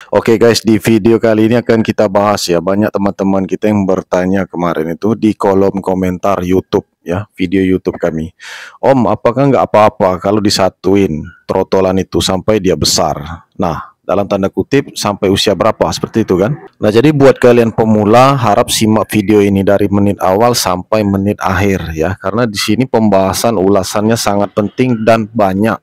Oke guys, di video kali ini akan kita bahas ya, banyak teman-teman kita yang bertanya kemarin itu di kolom komentar YouTube ya, video YouTube kami. Om, apakah nggak apa-apa kalau disatuin trotolan itu sampai dia besar? Nah, dalam tanda kutip sampai usia berapa? Seperti itu kan? Nah, jadi buat kalian pemula harap simak video ini dari menit awal sampai menit akhir ya, karena di sini pembahasan ulasannya sangat penting dan banyak.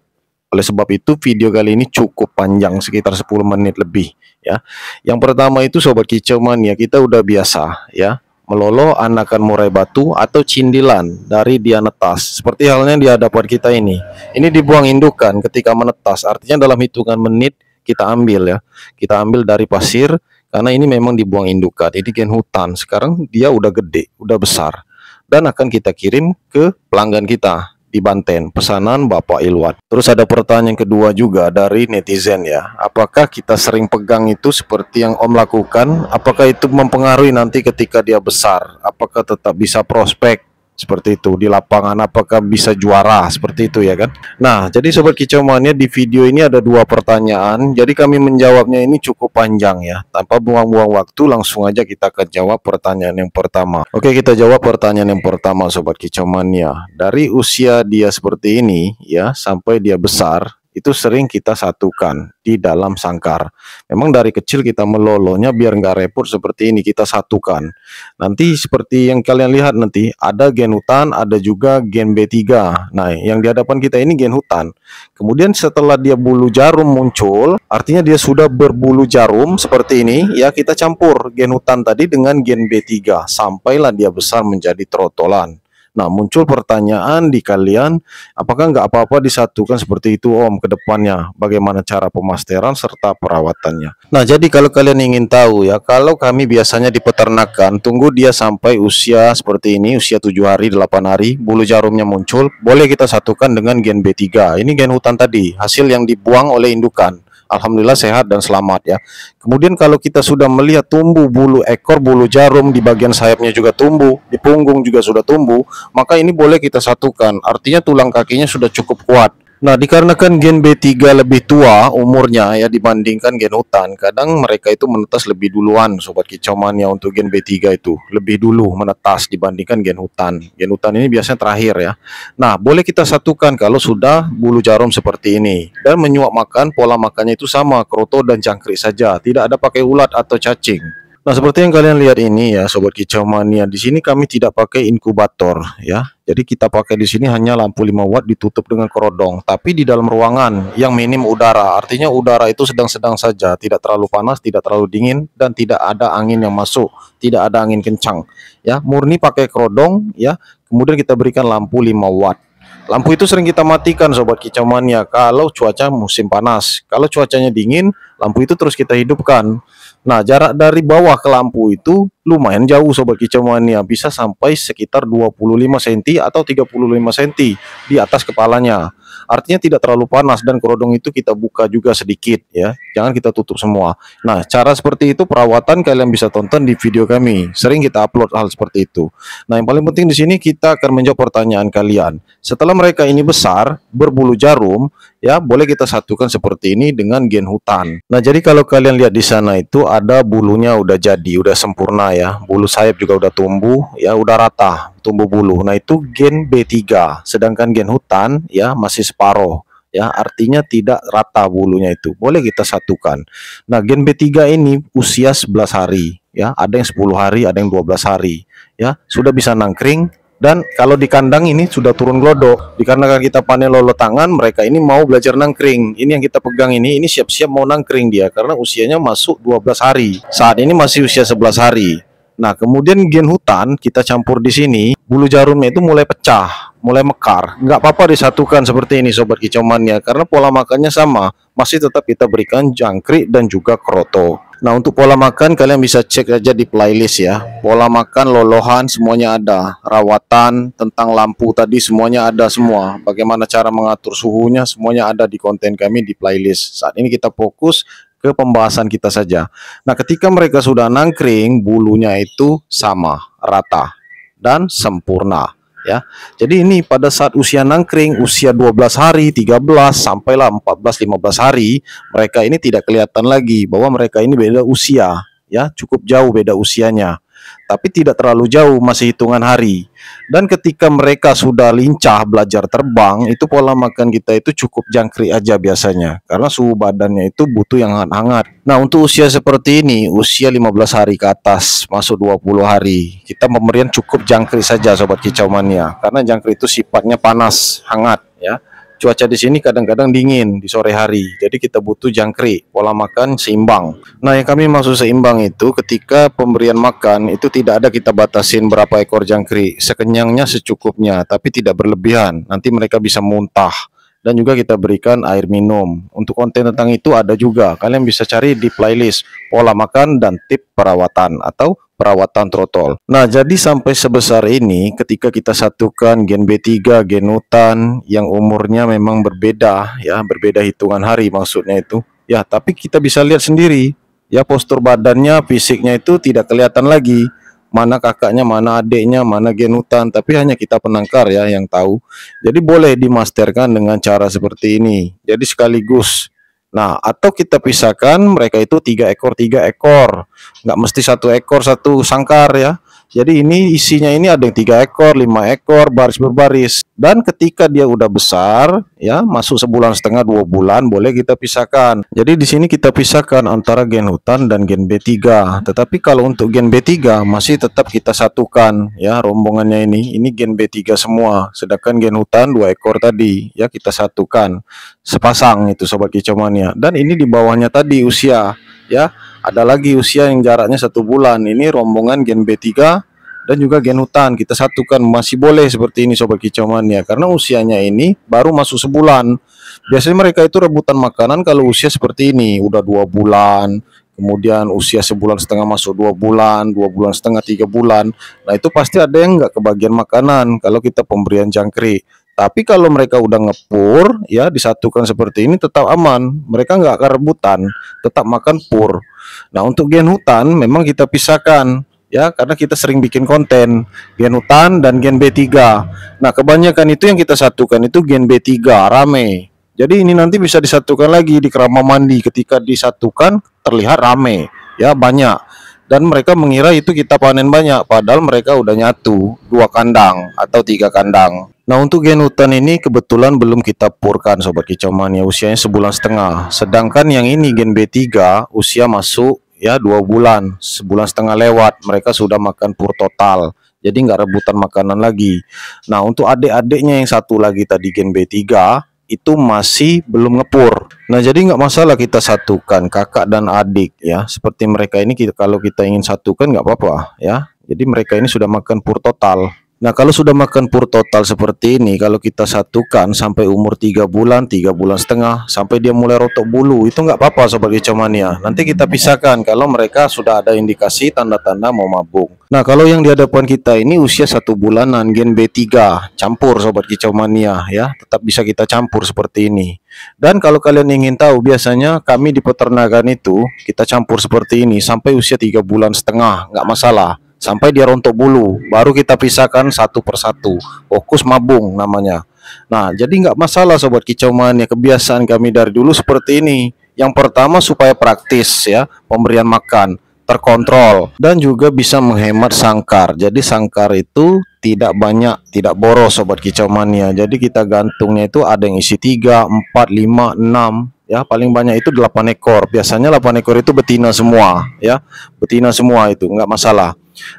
Oleh sebab itu video kali ini cukup panjang sekitar 10 menit lebih ya. Yang pertama itu sobat kicau mania, kita udah biasa ya melolo anakan murai batu atau cindilan dari dia netas. Seperti halnya di hadapan kita ini. Ini dibuang indukan ketika menetas. Artinya dalam hitungan menit kita ambil ya. Kita ambil dari pasir karena ini memang dibuang indukan. Ini gen hutan. Sekarang dia udah gede, udah besar dan akan kita kirim ke pelanggan kita di Banten, pesanan Bapak Ilwat. Terus ada pertanyaan kedua juga dari netizen ya, apakah kita sering pegang itu seperti yang Om lakukan, apakah itu mempengaruhi nanti ketika dia besar, apakah tetap bisa prospek seperti itu di lapangan, apakah bisa juara seperti itu ya kan. Nah, jadi sobat kicau mania, di video ini ada dua pertanyaan, jadi kami menjawabnya ini cukup panjang ya, tanpa buang-buang waktu langsung aja kita akan jawab pertanyaan yang pertama. Oke, kita jawab pertanyaan yang pertama sobat kicau mania. Dari usia dia seperti ini ya sampai dia besar itu sering kita satukan di dalam sangkar. Memang dari kecil kita melolonya biar nggak repot seperti ini, kita satukan. Nanti seperti yang kalian lihat nanti ada gen hutan, ada juga gen B3. Nah, yang di hadapan kita ini gen hutan. Kemudian setelah dia bulu jarum muncul, artinya dia sudah berbulu jarum seperti ini, ya kita campur gen hutan tadi dengan gen B3 sampailah dia besar menjadi trotolan. Nah, muncul pertanyaan di kalian, apakah nggak apa-apa disatukan seperti itu Om ke depannya? Bagaimana cara pemasteran serta perawatannya? Nah, jadi kalau kalian ingin tahu ya, kalau kami biasanya di peternakan, tunggu dia sampai usia seperti ini, usia 7 hari, 8 hari, bulu jarumnya muncul, boleh kita satukan dengan gen B3. Ini gen hutan tadi, hasil yang dibuang oleh indukan. Alhamdulillah sehat dan selamat ya. Kemudian kalau kita sudah melihat tumbuh bulu ekor, bulu jarum di bagian sayapnya juga tumbuh, di punggung juga sudah tumbuh, maka ini boleh kita satukan. Artinya tulang kakinya sudah cukup kuat. Nah, dikarenakan gen B3 lebih tua umurnya ya dibandingkan gen hutan, kadang mereka itu menetas lebih duluan sobat kicau mania. Untuk gen B3 itu lebih dulu menetas dibandingkan gen hutan. Gen hutan ini biasanya terakhir ya. Nah, boleh kita satukan kalau sudah bulu jarum seperti ini. Dan menyuap makan, pola makannya itu sama, kroto dan jangkrik saja, tidak ada pakai ulat atau cacing. Nah, seperti yang kalian lihat ini ya sobat kicau mania, di sini kami tidak pakai inkubator ya. Jadi kita pakai di sini hanya lampu 5 watt ditutup dengan kerodong, tapi di dalam ruangan yang minim udara. Artinya udara itu sedang-sedang saja, tidak terlalu panas, tidak terlalu dingin, dan tidak ada angin yang masuk, tidak ada angin kencang. Ya, murni pakai kerodong ya. Kemudian kita berikan lampu 5 watt. Lampu itu sering kita matikan sobat kicau mania kalau cuaca musim panas. Kalau cuacanya dingin, lampu itu terus kita hidupkan. Nah, jarak dari bawah ke lampu itu lumayan jauh sobat kicau mania, bisa sampai sekitar 25 cm atau 35 cm di atas kepalanya. Artinya tidak terlalu panas, dan kerodong itu kita buka juga sedikit ya. Jangan kita tutup semua. Nah, cara seperti itu perawatan kalian bisa tonton di video kami. Sering kita upload hal seperti itu. Nah, yang paling penting di sini kita akan menjawab pertanyaan kalian. Setelah mereka ini besar, berbulu jarum, ya boleh kita satukan seperti ini dengan gen hutan. Nah, jadi kalau kalian lihat di sana itu ada bulunya udah jadi, udah sempurna ya. Bulu sayap juga udah tumbuh, ya udah rata tumbuh bulu. Nah, itu gen B3. Sedangkan gen hutan ya masih separuh. Ya, artinya tidak rata bulunya itu. Boleh kita satukan. Nah, gen B3 ini usia 11 hari ya, ada yang 10 hari, ada yang 12 hari. Ya, sudah bisa nangkring. Dan kalau di kandang ini sudah turun glodok. Dikarenakan kita panen lolo tangan, mereka ini mau belajar nangkring. Ini yang kita pegang ini siap-siap mau nangkring dia karena usianya masuk 12 hari. Saat ini masih usia 11 hari. Nah, kemudian gen hutan kita campur di sini, bulu jarumnya itu mulai pecah, mulai mekar. Nggak apa-apa disatukan seperti ini sobat kicau mania karena pola makannya sama. Masih tetap kita berikan jangkrik dan juga kroto. Nah, untuk pola makan kalian bisa cek aja di playlist ya. Pola makan, lolohan semuanya ada. Rawatan, tentang lampu tadi semuanya ada semua. Bagaimana cara mengatur suhunya semuanya ada di konten kami di playlist. Saat ini kita fokus ke pembahasan kita saja. Nah, ketika mereka sudah nangkring, bulunya itu sama, rata dan sempurna. ya. Jadi ini pada saat usia nangkring, usia 12 hari, 13 sampailah 14 15 hari, mereka ini tidak kelihatan lagi bahwa mereka ini beda usia, ya, cukup jauh beda usianya. Tapi tidak terlalu jauh, masih hitungan hari. Dan ketika mereka sudah lincah belajar terbang, itu pola makan kita itu cukup jangkrik aja biasanya, karena suhu badannya itu butuh yang hangat-hangat. Nah, untuk usia seperti ini, usia 15 hari ke atas, masuk 20 hari, kita pemberian cukup jangkrik saja Sobat Kicau Mania, karena jangkrik itu sifatnya panas, hangat, ya. Cuaca di sini kadang-kadang dingin di sore hari, jadi kita butuh jangkrik, pola makan seimbang. Nah, yang kami maksud seimbang itu ketika pemberian makan itu tidak ada kita batasin berapa ekor jangkrik, sekenyangnya secukupnya, tapi tidak berlebihan. Nanti mereka bisa muntah. Dan juga kita berikan air minum. Untuk konten tentang itu ada juga, kalian bisa cari di playlist pola makan dan tip perawatan atau perawatan trotol. Nah, jadi sampai sebesar ini ketika kita satukan gen B3, gen hutan yang umurnya memang berbeda, ya, berbeda hitungan hari maksudnya itu. Ya, tapi kita bisa lihat sendiri, ya, postur badannya, fisiknya itu tidak kelihatan lagi. Mana kakaknya, mana adiknya, mana gen hutan, tapi hanya kita penangkar ya yang tahu. Jadi boleh dimasterkan dengan cara seperti ini. Jadi sekaligus. Nah, atau kita pisahkan mereka itu 3 ekor, nggak mesti 1 ekor satu sangkar ya. Jadi ini isinya ini ada yang 3 ekor, 5 ekor, baris berbaris. Dan ketika dia udah besar, ya masuk sebulan setengah 2 bulan, boleh kita pisahkan. Jadi di sini kita pisahkan antara gen hutan dan gen B3. Tetapi kalau untuk gen B3 masih tetap kita satukan, ya rombongannya ini gen B3 semua. Sedangkan gen hutan 2 ekor tadi, ya kita satukan sepasang itu Sobat Kicau Mania. Dan ini di bawahnya tadi usia, ya. Ada lagi usia yang jaraknya 1 bulan. Ini rombongan gen B3 dan juga gen hutan. Kita satukan, masih boleh seperti ini Sobat Kicau Mania. Karena usianya ini baru masuk sebulan. Biasanya mereka itu rebutan makanan kalau usia seperti ini. Udah 2 bulan. Kemudian usia sebulan setengah masuk 2 bulan. 2 bulan setengah 3 bulan. Nah itu pasti ada yang nggak kebagian makanan kalau kita pemberian jangkrik. Tapi kalau mereka udah ngepur, ya disatukan seperti ini tetap aman. Mereka nggak akan rebutan, tetap makan pur. Nah untuk gen hutan memang kita pisahkan, ya karena kita sering bikin konten gen hutan dan gen B3. Nah kebanyakan itu yang kita satukan itu gen B3 rame. Jadi ini nanti bisa disatukan lagi di kerama mandi. Ketika disatukan terlihat rame, ya banyak. Dan mereka mengira itu kita panen banyak, padahal mereka udah nyatu 2 kandang atau 3 kandang. Nah untuk gen hutan ini kebetulan belum kita purkan Sobat Kicau Mania, usianya sebulan setengah. Sedangkan yang ini gen B3 usia masuk ya 2 bulan, sebulan setengah lewat, mereka sudah makan pur total. Jadi nggak rebutan makanan lagi. Nah untuk adik-adiknya yang satu lagi tadi gen B3 itu masih belum ngepur. Nah jadi nggak masalah kita satukan kakak dan adik ya. Seperti mereka ini kalau kita ingin satukan nggak apa-apa ya. Jadi mereka ini sudah makan pur total. Nah kalau sudah makan pur total seperti ini, kalau kita satukan sampai umur 3 bulan, 3 bulan setengah, sampai dia mulai rotok bulu, itu nggak apa-apa Sobat Kicau Mania. Nanti kita pisahkan kalau mereka sudah ada indikasi tanda-tanda mau mabung. Nah kalau yang di hadapan kita ini usia 1 bulanan, gen B3, campur Sobat Kicau Mania ya, tetap bisa kita campur seperti ini. Dan kalau kalian ingin tahu, biasanya kami di peternakan itu, kita campur seperti ini sampai usia 3 bulan setengah, nggak masalah. Sampai dia rontok bulu, baru kita pisahkan satu persatu. Fokus mabung namanya. Nah, jadi nggak masalah Sobat Kicau Mania. Kebiasaan kami dari dulu seperti ini. Yang pertama supaya praktis ya, pemberian makan terkontrol dan juga bisa menghemat sangkar. Jadi sangkar itu tidak banyak, tidak boros Sobat Kicau Mania. Jadi kita gantungnya itu ada yang isi 3, 4, 5, 6. Ya paling banyak itu 8 ekor. Biasanya 8 ekor itu betina semua ya. Betina semua itu nggak masalah.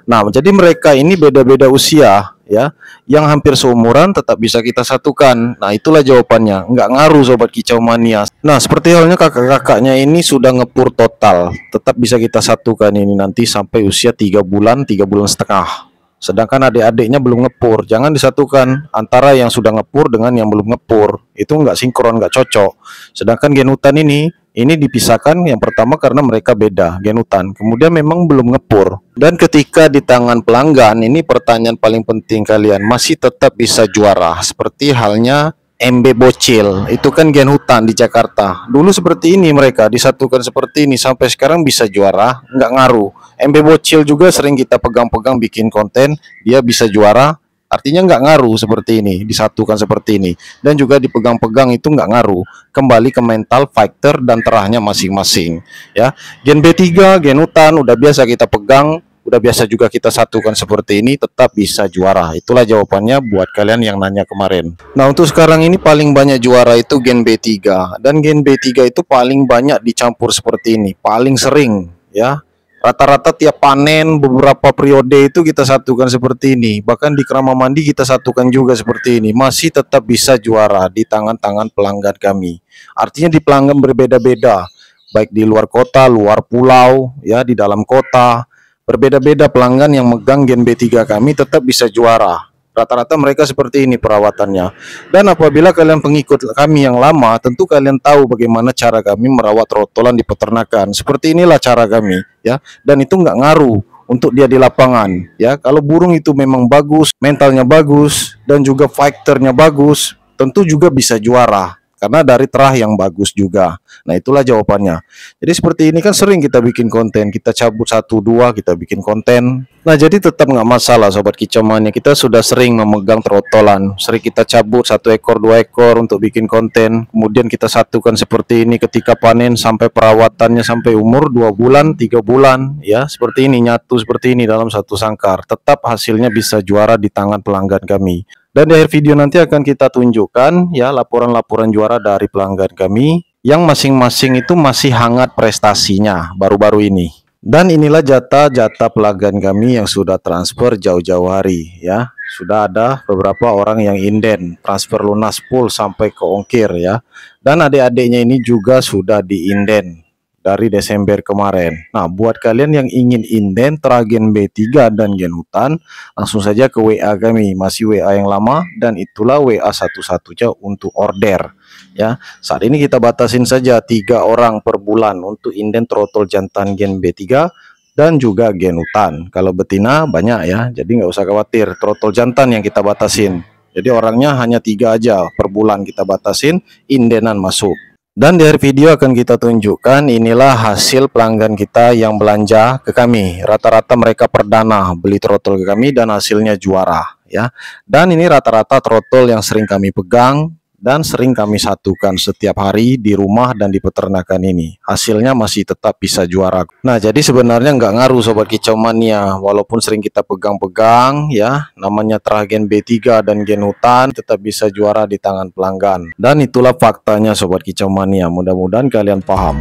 Nah, jadi mereka ini beda-beda usia ya. Yang hampir seumuran tetap bisa kita satukan. Nah, itulah jawabannya. Nggak ngaruh Sobat Kicau Mania. Nah, seperti halnya kakak-kakaknya ini sudah ngepur total. Tetap bisa kita satukan ini nanti sampai usia 3 bulan, 3 bulan setengah. Sedangkan adik-adiknya belum ngepur. Jangan disatukan antara yang sudah ngepur dengan yang belum ngepur. Itu nggak sinkron, nggak cocok. Sedangkan gen hutan ini dipisahkan yang pertama karena mereka beda gen hutan. Kemudian memang belum ngepur. Dan ketika di tangan pelanggan, ini pertanyaan paling penting kalian, masih tetap bisa juara. Seperti halnya MB Bocil, itu kan gen hutan di Jakarta. Dulu seperti ini mereka disatukan seperti ini sampai sekarang bisa juara, nggak ngaruh. MB Bocil juga sering kita pegang-pegang bikin konten, dia bisa juara Artinya nggak ngaruh seperti ini, disatukan seperti ini. Dan juga dipegang-pegang itu nggak ngaruh. Kembali ke mental fighter dan terahnya masing-masing. Ya, gen B3, gen hutan udah biasa kita pegang, udah biasa juga kita satukan seperti ini, tetap bisa juara. Itulah jawabannya buat kalian yang nanya kemarin. Nah, untuk sekarang ini paling banyak juara itu gen B3. Dan gen B3 itu paling banyak dicampur seperti ini, paling sering ya. Rata-rata tiap panen beberapa periode itu kita satukan seperti ini. Bahkan di Krama Mandi kita satukan juga seperti ini. Masih tetap bisa juara di tangan-tangan pelanggan kami. Artinya di pelanggan berbeda-beda. Baik di luar kota, luar pulau, ya di dalam kota. Berbeda-beda pelanggan yang megang gen B3 kami tetap bisa juara. Rata-rata mereka seperti ini perawatannya. Dan apabila kalian pengikut kami yang lama, tentu kalian tahu bagaimana cara kami merawat rotolan di peternakan. Seperti inilah cara kami, ya. Dan itu nggak ngaruh untuk dia di lapangan, ya. Kalau burung itu memang bagus, mentalnya bagus, dan juga fighternya bagus, tentu juga bisa juara. Karena dari terah yang bagus juga. Nah, itulah jawabannya. Jadi seperti ini kan sering kita bikin konten, kita cabut 1-2, kita bikin konten. Nah, jadi tetap nggak masalah Sobat Kicau Mania. Kita sudah sering memegang trotolan, sering kita cabut 1 ekor 2 ekor untuk bikin konten. Kemudian kita satukan seperti ini ketika panen sampai perawatannya sampai umur 2 bulan, 3 bulan, ya seperti ini, nyatu seperti ini dalam satu sangkar. Tetap hasilnya bisa juara di tangan pelanggan kami. Dan di akhir video nanti akan kita tunjukkan ya laporan-laporan juara dari pelanggan kami yang masing-masing itu masih hangat prestasinya baru-baru ini. Dan inilah jatah pelanggan kami yang sudah transfer jauh-jauh hari ya. Sudah ada beberapa orang yang inden transfer lunas full sampai ke ongkir ya. Dan adik-adiknya ini juga sudah diinden dari Desember kemarin. Nah, buat kalian yang ingin inden gen B3 dan gen hutan, langsung saja ke WA kami, masih WA yang lama, dan itulah WA satu-satunya untuk order. Ya, saat ini kita batasin saja 3 orang per bulan untuk inden trotol jantan gen B3 dan juga gen hutan. Kalau betina banyak ya, jadi nggak usah khawatir. Trotol jantan yang kita batasin. Jadi orangnya hanya 3 aja per bulan kita batasin, indenan masuk. Dan di akhir video akan kita tunjukkan inilah hasil pelanggan kita yang belanja ke kami. Rata-rata mereka perdana beli trotol ke kami dan hasilnya juara ya. Dan ini rata-rata trotol yang sering kami pegang dan sering kami satukan setiap hari di rumah dan di peternakan ini. Hasilnya masih tetap bisa juara. Nah, jadi sebenarnya nggak ngaruh Sobat Kicau Mania. Walaupun sering kita pegang-pegang ya, namanya terah gen B3 dan gen hutan tetap bisa juara di tangan pelanggan. Dan itulah faktanya Sobat Kicau Mania. Mudah-mudahan kalian paham.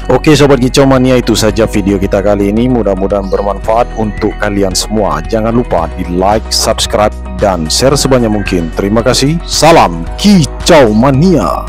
Oke Sobat Kicau Mania, itu saja video kita kali ini. Mudah-mudahan bermanfaat untuk kalian semua. Jangan lupa di like, subscribe, dan share sebanyak mungkin. Terima kasih. Salam Kicau Mania.